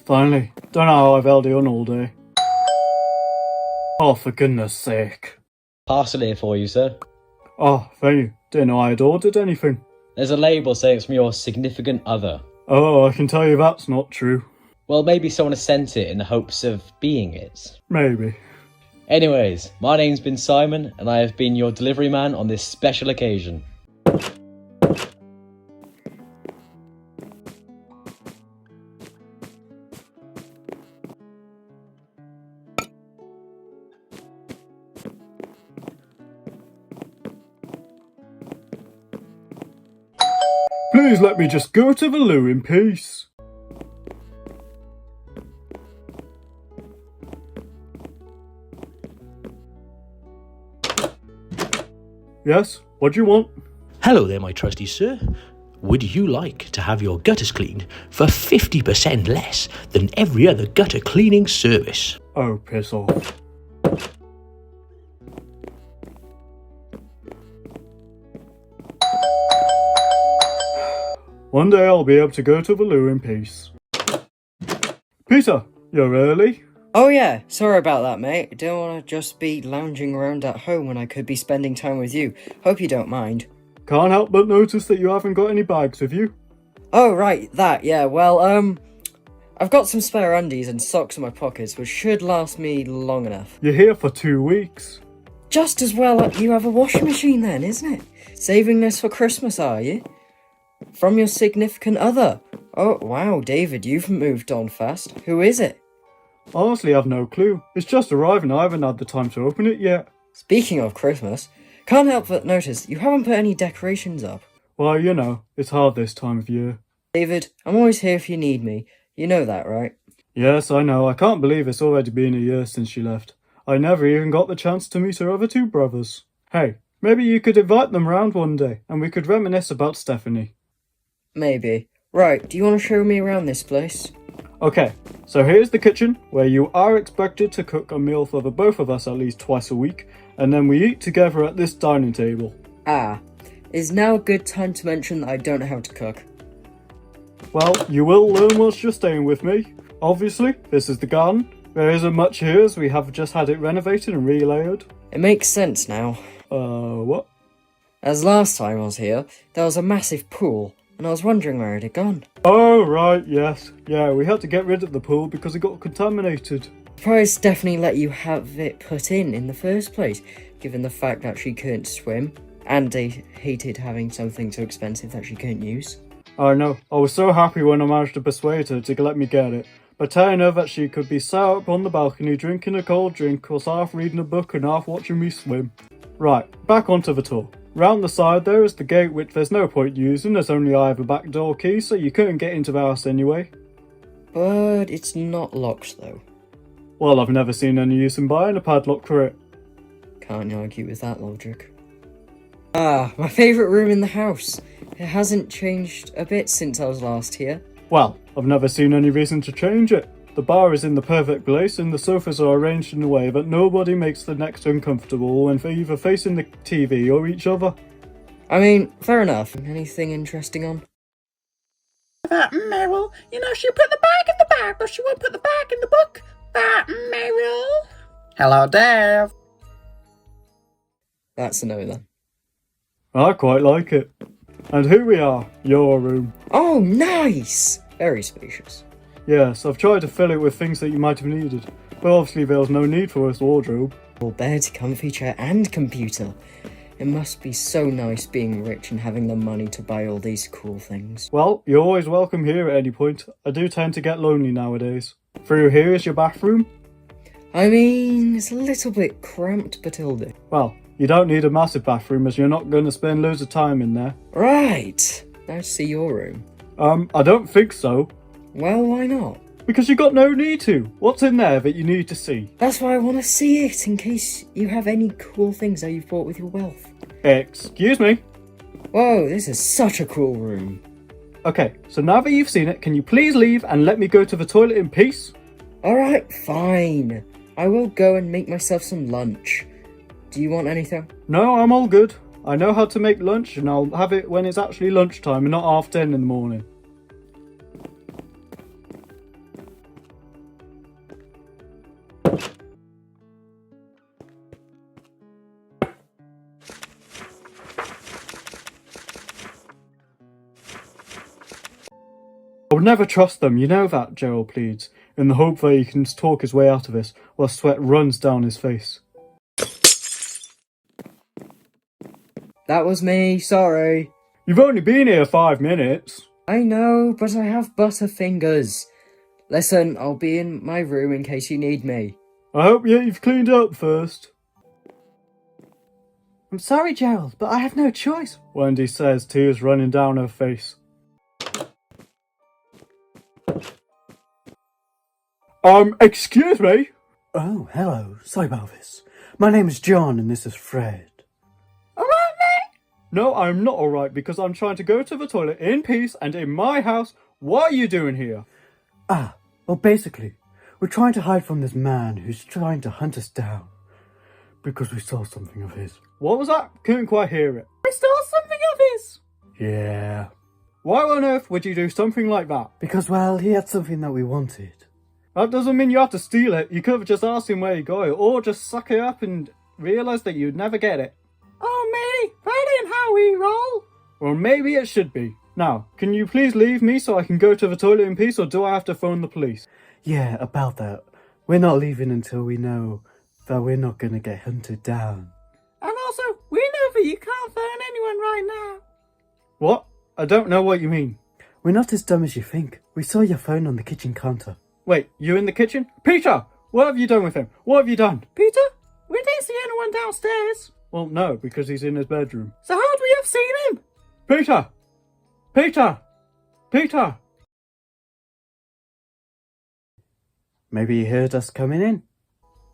Finally. Don't know how I've held it on all day. Oh, for goodness sake. Parcel here for you, sir. Oh, thank you. Didn't know I had ordered anything. There's a label saying it's from your significant other. Oh, I can tell you that's not true. Well, maybe someone has sent it in the hopes of being it. Maybe. Anyways, my name's been Simon, and I have been your delivery man on this special occasion. Please let me just go to the loo in peace. Yes, what do you want? Hello there, my trusty sir. Would you like to have your gutters cleaned for 50% less than every other gutter cleaning service? Oh, piss off. One day I'll be able to go to the loo in peace. Peter, you're early? Oh yeah, sorry about that, mate. Don't want to just be lounging around at home when I could be spending time with you. Hope you don't mind. Can't help but notice that you haven't got any bags with you. Oh right, that, yeah, well, I've got some spare undies and socks in my pockets, which should last me long enough. You're here for 2 weeks. Just as well you have a washing machine then, isn't it? Saving this for Christmas, are you? From your significant other. Oh, wow, David, you've moved on fast. Who is it? Honestly, I've no clue. It's just arrived and I haven't had the time to open it yet. Speaking of Christmas, can't help but notice you haven't put any decorations up. Well, you know, it's hard this time of year. David, I'm always here if you need me. You know that, right? Yes, I know. I can't believe it's already been a year since she left. I never even got the chance to meet her other 2 brothers. Hey, maybe you could invite them round one day and we could reminisce about Stephanie. Maybe. Right, do you want to show me around this place? Okay, so here's the kitchen, where you are expected to cook a meal for the both of us at least twice a week, and then we eat together at this dining table. Ah, is now a good time to mention that I don't know how to cook? Well, you will learn whilst you're staying with me. Obviously, this is the garden. There isn't much here as we have just had it renovated and re-layered. It makes sense now. What? As last time I was here, there was a massive pool, and I was wondering where it had gone. Oh, right, yes. Yeah, we had to get rid of the pool because it got contaminated. Surprised Stephanie let you have it put in the first place, given the fact that she couldn't swim, and they hated having something so expensive that she couldn't use. I know. I was so happy when I managed to persuade her to let me get it, by telling her that she could be sat up on the balcony drinking a cold drink whilst half reading a book and half watching me swim. Right, back onto the tour. Round the side there is the gate, which there's no point using as only I have a back door key, so you couldn't get into the house anyway. But it's not locked though. Well, I've never seen any use in buying a padlock for it. Can't argue with that logic. Ah, my favourite room in the house. It hasn't changed a bit since I was last here. Well, I've never seen any reason to change it. The bar is in the perfect place and the sofas are arranged in a way that nobody makes the next uncomfortable when they're either facing the TV or each other. I mean, fair enough. Anything interesting on? That Meryl, you know she'll put the bag in the bag, but she won't put the bag in the book. That Meryl. Hello, Dave. That's a no then. I quite like it. And here we are, your room. Oh, nice! Very spacious. Yes, I've tried to fill it with things that you might have needed, but obviously there was no need for a wardrobe. Full bed, comfy chair, and computer. It must be so nice being rich and having the money to buy all these cool things. Well, you're always welcome here at any point. I do tend to get lonely nowadays. Through here is your bathroom. I mean, it's a little bit cramped, but it'll do. Well, you don't need a massive bathroom as you're not going to spend loads of time in there. Right! Now to see your room. I don't think so. Well, why not? Because you got no need to. What's in there that you need to see? That's why I want to see it, in case you have any cool things that you've bought with your wealth. Excuse me? Whoa, this is such a cool room. Okay, so now that you've seen it, can you please leave and let me go to the toilet in peace? Alright, fine. I will go and make myself some lunch. Do you want anything? No, I'm all good. I know how to make lunch and I'll have it when it's actually lunchtime and not 10:30 in the morning. would never trust them, you know that, Gerald pleads, in the hope that he can talk his way out of this, while sweat runs down his face. That was me, sorry. You've only been here 5 minutes. I know, but I have butterfingers. Listen, I'll be in my room in case you need me. I hope you've cleaned up first. I'm sorry, Gerald, but I have no choice. Wendy says, tears running down her face. Excuse me? Oh, hello. Sorry about this. My name is John and this is Fred. Alright, mate? No, I'm not alright because I'm trying to go to the toilet in peace and in my house. What are you doing here? Well, basically, we're trying to hide from this man who's trying to hunt us down. Because we saw something of his. What was that? Couldn't quite hear it. We stole something of his. Yeah. Why on earth would you do something like that? Because, well, he had something that we wanted. That doesn't mean you have to steal it. You could have just asked him where he got it, or just suck it up and realise that you'd never get it. Oh, matey, that ain't how we roll. Well, maybe it should be. Now, can you please leave me so I can go to the toilet in peace, or do I have to phone the police? Yeah, about that. We're not leaving until we know that we're not going to get hunted down. And also, we know that you can't phone anyone right now. What? I don't know what you mean. We're not as dumb as you think. We saw your phone on the kitchen counter. Wait, you in the kitchen? Peter! What have you done with him? What have you done? Peter? We didn't see anyone downstairs. Well, no, because he's in his bedroom. So how would we have seen him? Peter! Peter! Peter! Maybe he heard us coming in.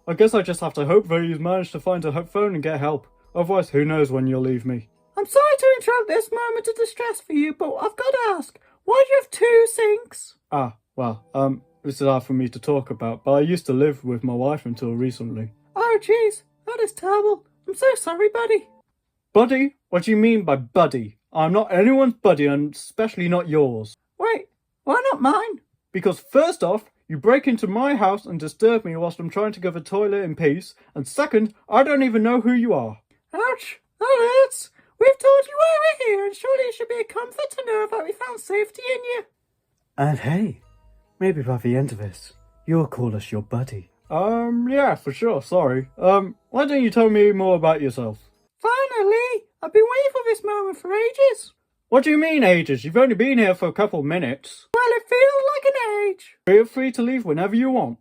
I guess I just have to hope that he's managed to find a phone and get help. Otherwise, who knows when you'll leave me. I'm sorry to interrupt this moment of distress for you, but I've got to ask, why do you have 2 sinks? This is hard for me to talk about, but I used to live with my wife until recently. Oh, jeez, that is terrible. I'm so sorry, buddy. Buddy? What do you mean by buddy? I'm not anyone's buddy, and especially not yours. Wait, why not mine? Because first off, you break into my house and disturb me whilst I'm trying to go to the toilet in peace, and second, I don't even know who you are. Ouch, that hurts. We've told you why we're here, and surely it should be a comfort to know that we found safety in you. And hey, maybe by the end of this, you'll call us your buddy. Yeah, for sure, sorry. Why don't you tell me more about yourself? Finally! I've been waiting for this moment for ages. What do you mean ages? You've only been here for a couple minutes. Well, it feels like an age. Feel free to leave whenever you want.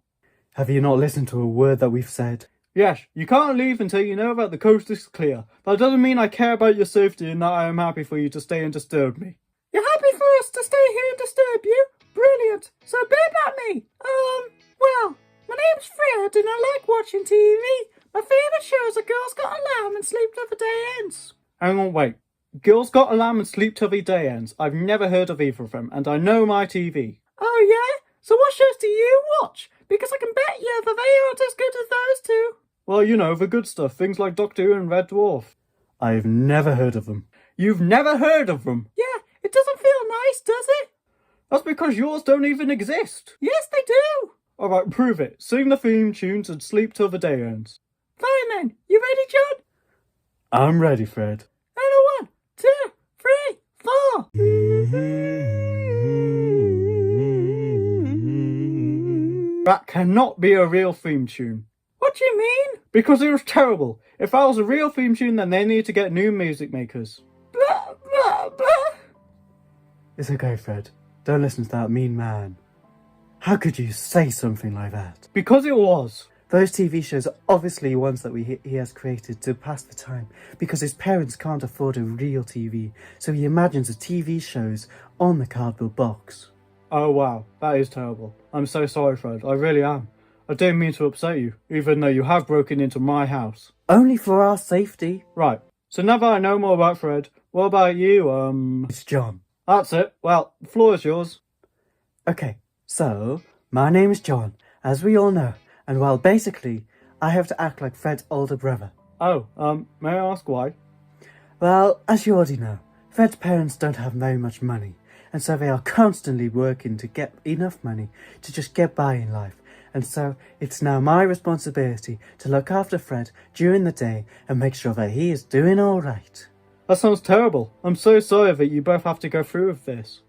Have you not listened to a word that we've said? Yes, you can't leave until you know that the coast is clear. That doesn't mean I care about your safety and that I am happy for you to stay and disturb me. You're happy for us to stay here and disturb you? Brilliant. So a bit about me. Well, my name's Fred and I like watching TV. My favourite shows are Girls Got a Lamb and Sleep Till the Day Ends. Hang on, wait. Girls Got a Lamb and Sleep Till the Day Ends. I've never heard of either of them, and I know my TV. Oh yeah? So what shows do you watch? Because I can bet you that they aren't as good as those two. Well, you know, the good stuff. Things like Doctor Who and Red Dwarf. I've never heard of them. You've never heard of them? Yeah, it doesn't feel nice, does it? That's because yours don't even exist. Yes, they do. Alright, prove it. Sing the theme tunes and sleep till the day ends. Fine then. You ready, John? I'm ready, Fred. And a 1, 2, 3, 4. That cannot be a real theme tune. What do you mean? Because it was terrible. If that was a real theme tune, then they need to get new music makers. Blah, blah, blah. It's okay, Fred. Don't listen to that mean man. How could you say something like that? Because it was. Those TV shows are obviously ones that he has created to pass the time because his parents can't afford a real TV, so he imagines the TV shows on the cardboard box. Oh wow, that is terrible. I'm so sorry, Fred. I really am. I didn't mean to upset you, even though you have broken into my house. Only for our safety. Right, so now that I know more about Fred, what about you, It's John. That's it. Well, the floor is yours. Okay, so, my name is John, as we all know, and well, basically, I have to act like Fred's older brother. Oh, may I ask why? Well, as you already know, Fred's parents don't have very much money, and so they are constantly working to get enough money to just get by in life. And so, it's now my responsibility to look after Fred during the day and make sure that he is doing alright. That sounds terrible. I'm so sorry that you both have to go through with this.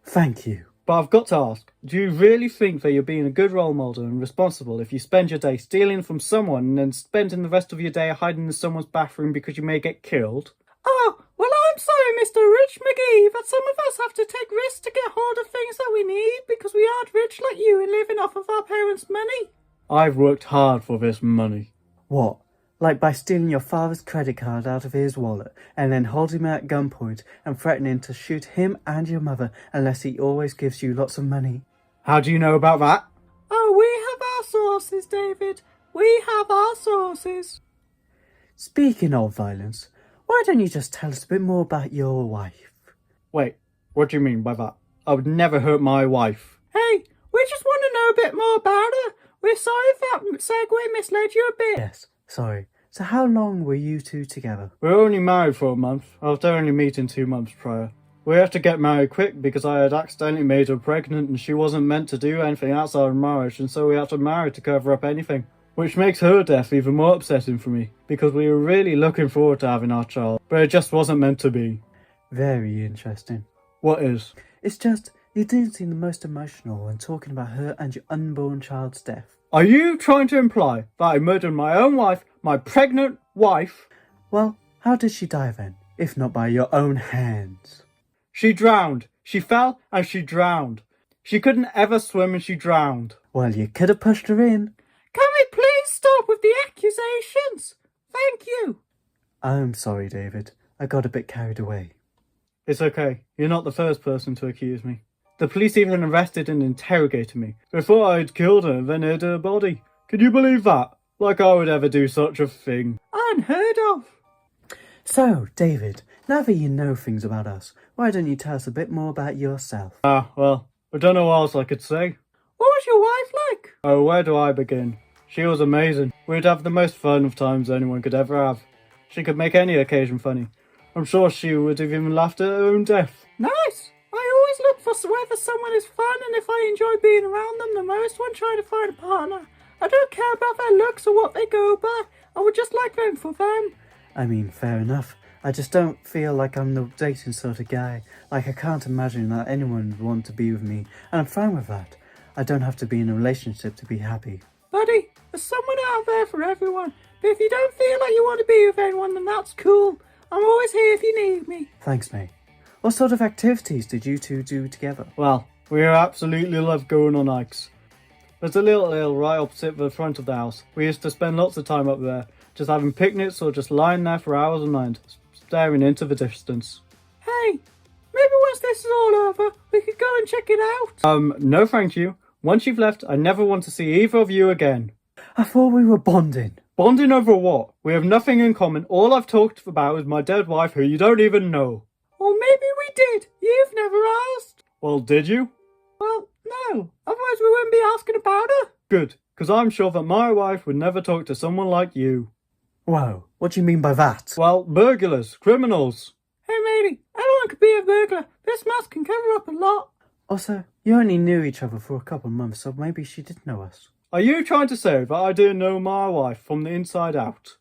Thank you. But I've got to ask, do you really think that you're being a good role model and responsible if you spend your day stealing from someone and then spending the rest of your day hiding in someone's bathroom because you may get killed? Oh, well, I'm sorry, Mr. Rich McGee, but some of us have to take risks to get hold of things that we need because we aren't rich like you and living off of our parents' money. I've worked hard for this money. What? Like by stealing your father's credit card out of his wallet and then holding him at gunpoint and threatening to shoot him and your mother unless he always gives you lots of money? How do you know about that? Oh, we have our sources, David. We have our sources. Speaking of violence, why don't you just tell us a bit more about your wife? Wait, what do you mean by that? I would never hurt my wife. Hey, we just want to know a bit more about her. We're sorry if that segue misled you a bit. Yes, sorry. So how long were you two together? We were only married for a month, after only meeting 2 months prior. We had to get married quick because I had accidentally made her pregnant and she wasn't meant to do anything outside of marriage, and so we had to marry to cover up anything. Which makes her death even more upsetting for me, because we were really looking forward to having our child, but it just wasn't meant to be. Very interesting. What is? It's just, you didn't seem the most emotional when talking about her and your unborn child's death. Are you trying to imply that I murdered my own wife, my pregnant wife? Well, how did she die then, if not by your own hands? She drowned. She fell and she drowned. She couldn't ever swim and she drowned. Well, you could have pushed her in. Can we please stop with the accusations? Thank you. I'm sorry, David. I got a bit carried away. It's okay. You're not the first person to accuse me. The police even arrested and interrogated me before I'd killed her and then hid her body. Can you believe that? Like I would ever do such a thing. Unheard of. So, David, now that you know things about us, why don't you tell us a bit more about yourself? Well, I don't know what else I could say. What was your wife like? Oh, where do I begin? She was amazing. We'd have the most fun of times anyone could ever have. She could make any occasion funny. I'm sure she would have even laughed at her own death. Nice. I always look for whether someone is fun and if I enjoy being around them the most when trying to find a partner. I don't care about their looks or what they go by. I would just like them for them. I mean, fair enough. I just don't feel like I'm the dating sort of guy. Like, I can't imagine that anyone would want to be with me, and I'm fine with that. I don't have to be in a relationship to be happy. Buddy, there's someone out there for everyone. But if you don't feel like you want to be with anyone, then that's cool. I'm always here if you need me. Thanks, mate. What sort of activities did you two do together? Well, we absolutely love going on hikes. There's a little hill right opposite the front of the house. We used to spend lots of time up there, just having picnics or just lying there for hours on end, staring into the distance. Hey, maybe once this is all over, we could go and check it out. No thank you. Once you've left, I never want to see either of you again. I thought we were bonding. Bonding over what? We have nothing in common. All I've talked about is my dead wife who you don't even know. Or maybe we did. You've never asked. Well, did you? Well, no. Otherwise we wouldn't be asking about her. Good, because I'm sure that my wife would never talk to someone like you. Whoa, what do you mean by that? Well, burglars, criminals. Hey matey, anyone could be a burglar. This mask can cover up a lot. Also, you only knew each other for a couple of months, so maybe she did know us. Are you trying to say that I didn't know my wife from the inside out?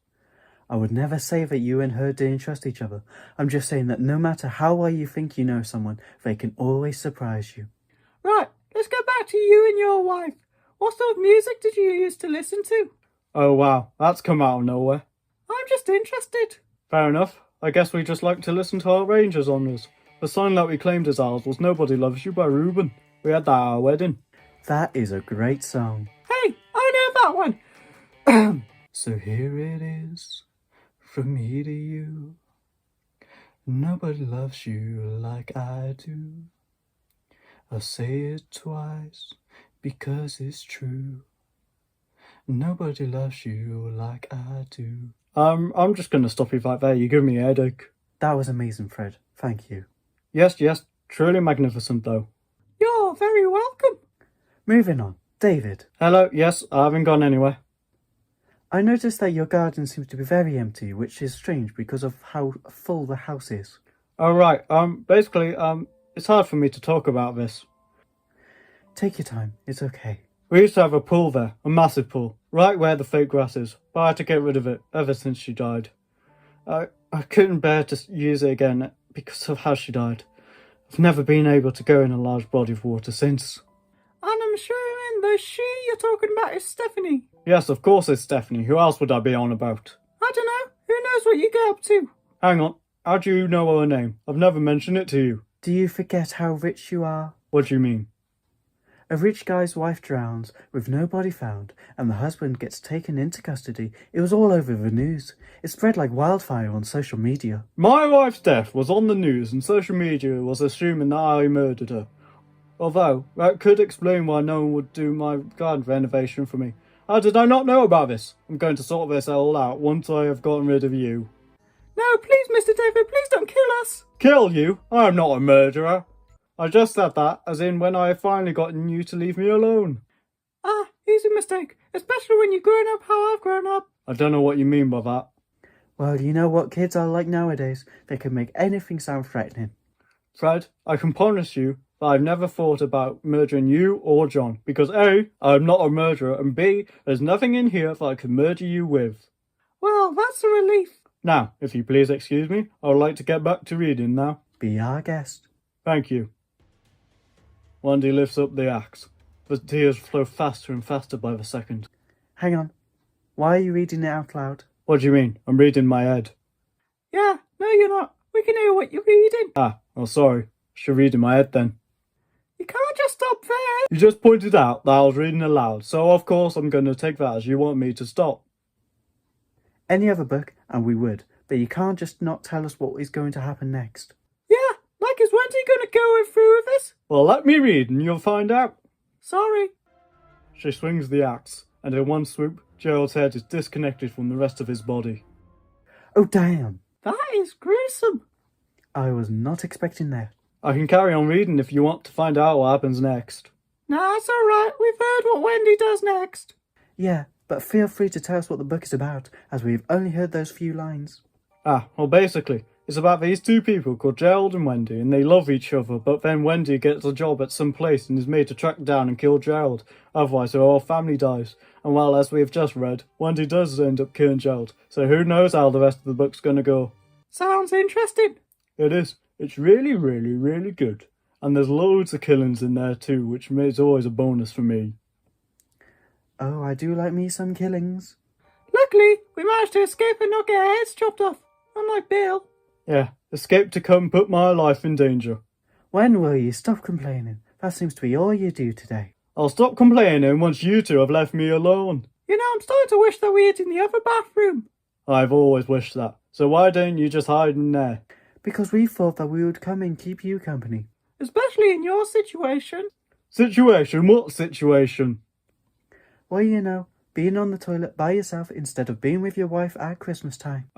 I would never say that you and her didn't trust each other. I'm just saying that no matter how well you think you know someone, they can always surprise you. Right, let's go back to you and your wife. What sort of music did you used to listen to? Oh wow, that's come out of nowhere. I'm just interested. Fair enough. I guess we just like to listen to our Rangers on this. The song that we claimed as ours was Nobody Loves You by Ruben. We had that at our wedding. That is a great song. Hey, I know that one. So here it is, from me to you. Nobody loves you like I do. I'll say it twice, because it's true. Nobody loves you like I do. I'm just gonna stop you right there. You give me a headache. That was amazing, Fred. Thank you. Yes, truly magnificent though. You're very welcome. Moving on. David. Hello, yes, I haven't gone anywhere. I noticed that your garden seems to be very empty, which is strange because of how full the house is. Oh right, basically, it's hard for me to talk about this. Take your time, it's okay. We used to have a pool there, a massive pool, right where the fake grass is, but I had to get rid of it ever since she died. I couldn't bear to use it again because of how she died. I've never been able to go in a large body of water since. And I'm assuming the she you're talking about is Stephanie. Yes, of course it's Stephanie. Who else would I be on about? I don't know. Who knows what you get up to? Hang on. How do you know her name? I've never mentioned it to you. Do you forget how rich you are? What do you mean? A rich guy's wife drowns with no body found, and the husband gets taken into custody. It was all over the news. It spread like wildfire on social media. My wife's death was on the news and social media was assuming that I murdered her. Although, that could explain why no one would do my garden renovation for me. How did I not know about this? I'm going to sort this all out once I have gotten rid of you. No, please, Mr. David, please don't kill us. Kill you? I am not a murderer. I just said that, as in when I have finally gotten you to leave me alone. Ah, easy mistake, especially when you've grown up how I've grown up. I don't know what you mean by that. Well, you know what kids are like nowadays. They can make anything sound threatening. Fred, I can promise you that I've never thought about murdering you or John, because A, I'm not a murderer, and B, there's nothing in here that I could murder you with. Well, that's a relief. Now, if you please excuse me, I would like to get back to reading now. Be our guest. Thank you. Wendy lifts up the axe. The tears flow faster and faster by the second. Hang on. Why are you reading it out loud? What do you mean? I'm reading my head. Yeah, no you're not. We can hear what you're reading. Ah, well sorry. I should read in my head then. You can't just stop there. You just pointed out that I was reading aloud, so of course I'm going to take that as you want me to stop. Any other book, and we would, but you can't just not tell us what is going to happen next. Yeah, like is Wendy gonna go through with this? Well, let me read and you'll find out. Sorry. She swings the axe, and in one swoop, Gerald's head is disconnected from the rest of his body. Oh, damn. That is gruesome. I was not expecting that. I can carry on reading if you want to find out what happens next. Nah, it's alright. We've heard what Wendy does next. Yeah, but feel free to tell us what the book is about, as we've only heard those few lines. Ah, well basically, it's about these two people called Gerald and Wendy, and they love each other, but then Wendy gets a job at some place and is made to track down and kill Gerald, otherwise her whole family dies. And well, as we have just read, Wendy does end up killing Gerald, so who knows how the rest of the book's gonna go. Sounds interesting. It is. It's really, really, really good. And there's loads of killings in there too, which is always a bonus for me. Oh, I do like me some killings. Luckily, we managed to escape and not get our heads chopped off. Unlike Bill. Yeah, escape to come put my life in danger. When will you stop complaining? That seems to be all you do today. I'll stop complaining once you two have left me alone. You know, I'm starting to wish that we hid in the other bathroom. I've always wished that. So why don't you just hide in there? Because we thought that we would come and keep you company. Especially in your situation. Situation? What situation? Well, you know, being on the toilet by yourself instead of being with your wife at Christmas time.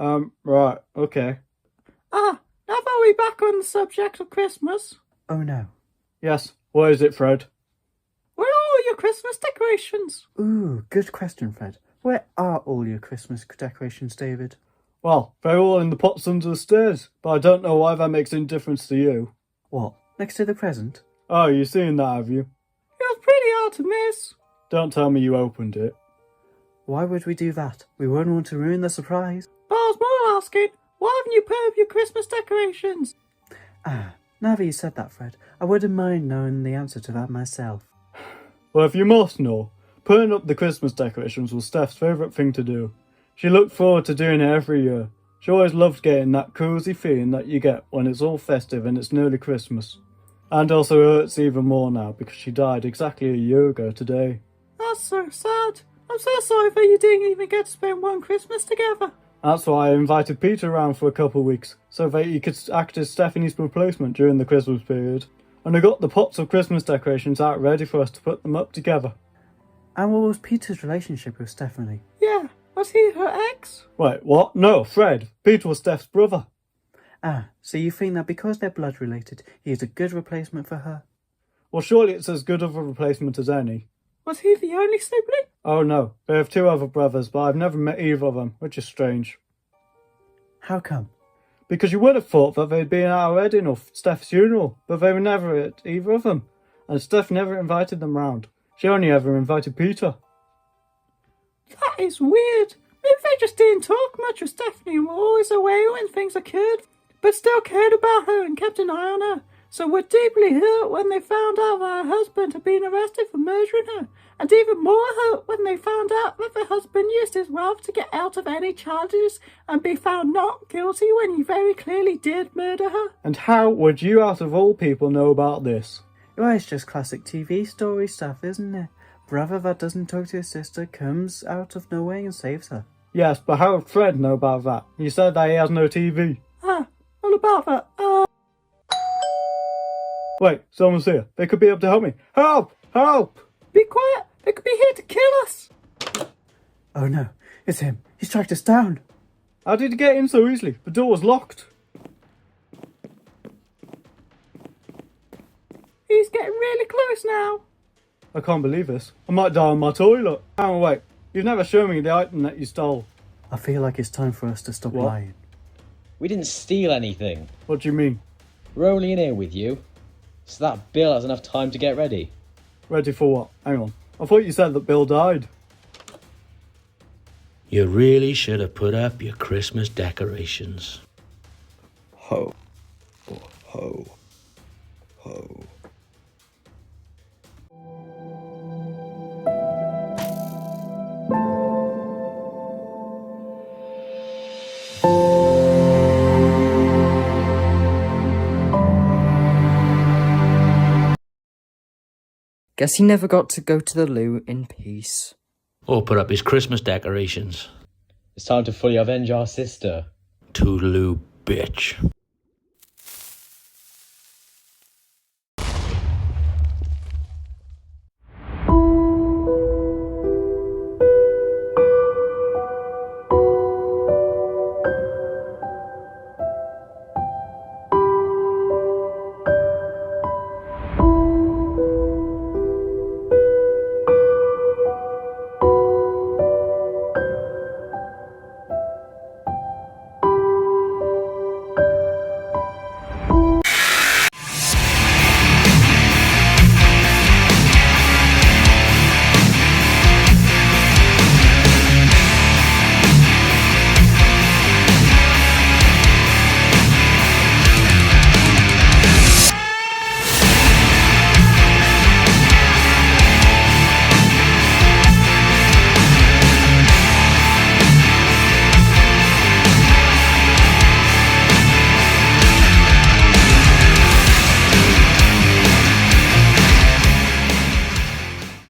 Right, okay. Ah, now that we're back on the subject of Christmas. Oh no. Yes, what is it, Fred? Where are all your Christmas decorations? Ooh, good question, Fred. Where are all your Christmas decorations, David? Well, they're all in the pots under the stairs, but I don't know why that makes any difference to you. What, next to the present? Oh, you've seen that, have you? It was pretty hard to miss. Don't tell me you opened it. Why would we do that? We wouldn't want to ruin the surprise. But I was more asking, why haven't you put up your Christmas decorations? Ah, now that you said that, Fred, I wouldn't mind knowing the answer to that myself. Well, if you must know, putting up the Christmas decorations was Steph's favourite thing to do. She looked forward to doing it every year. She always loved getting that cosy feeling that you get when it's all festive and it's nearly Christmas. And also hurts even more now because she died exactly a year ago today. That's so sad. I'm so sorry that you didn't even get to spend one Christmas together. That's why I invited Peter around for a couple of weeks, so that he could act as Stephanie's replacement during the Christmas period. And I got the pots of Christmas decorations out ready for us to put them up together. And what was Peter's relationship with Stephanie? Yeah, was he her ex? Wait, what? No, Fred. Peter was Steph's brother. Ah, so you think that because they're blood related, he is a good replacement for her? Well, surely it's as good of a replacement as any. Was he the only sibling? Oh no, they have two other brothers, but I've never met either of them, which is strange. How come? Because you would have thought that they'd been at our wedding or Steph's funeral, but they were never at either of them. And Steph never invited them round. She only ever invited Peter. That is weird. Maybe they just didn't talk much with Stephanie and were always away when things occurred, but still cared about her and kept an eye on her. so were deeply hurt when they found out that her husband had been arrested for murdering her, and even more hurt when they found out that the husband used his wealth to get out of any charges and be found not guilty when he very clearly did murder her. And how would you, out of all people, know about this? Well, it's just classic TV story stuff, isn't it? Brother that doesn't talk to his sister comes out of nowhere and saves her. Yes, but how would Fred know about that? You said that he has no TV. All about that. Wait, someone's here. They could be able to help me. Help! Help! Be quiet. They could be here to kill us. Oh no, it's him. He's tracked us down. How did he get in so easily? The door was locked. He's getting really close now. I can't believe this. I might die on my toilet. Oh, wait. You've never shown me the item that you stole. I feel like it's time for us to stop What? lying. We didn't steal anything. What do you mean? We're only in here with you, so that Bill has enough time to get ready. Ready for what? Hang on. I thought you said that Bill died. You really should have put up your Christmas decorations. Ho, ho, ho. Guess he never got to go to the loo in peace. Or put up his Christmas decorations. It's time to fully avenge our sister. Toodaloo, bitch.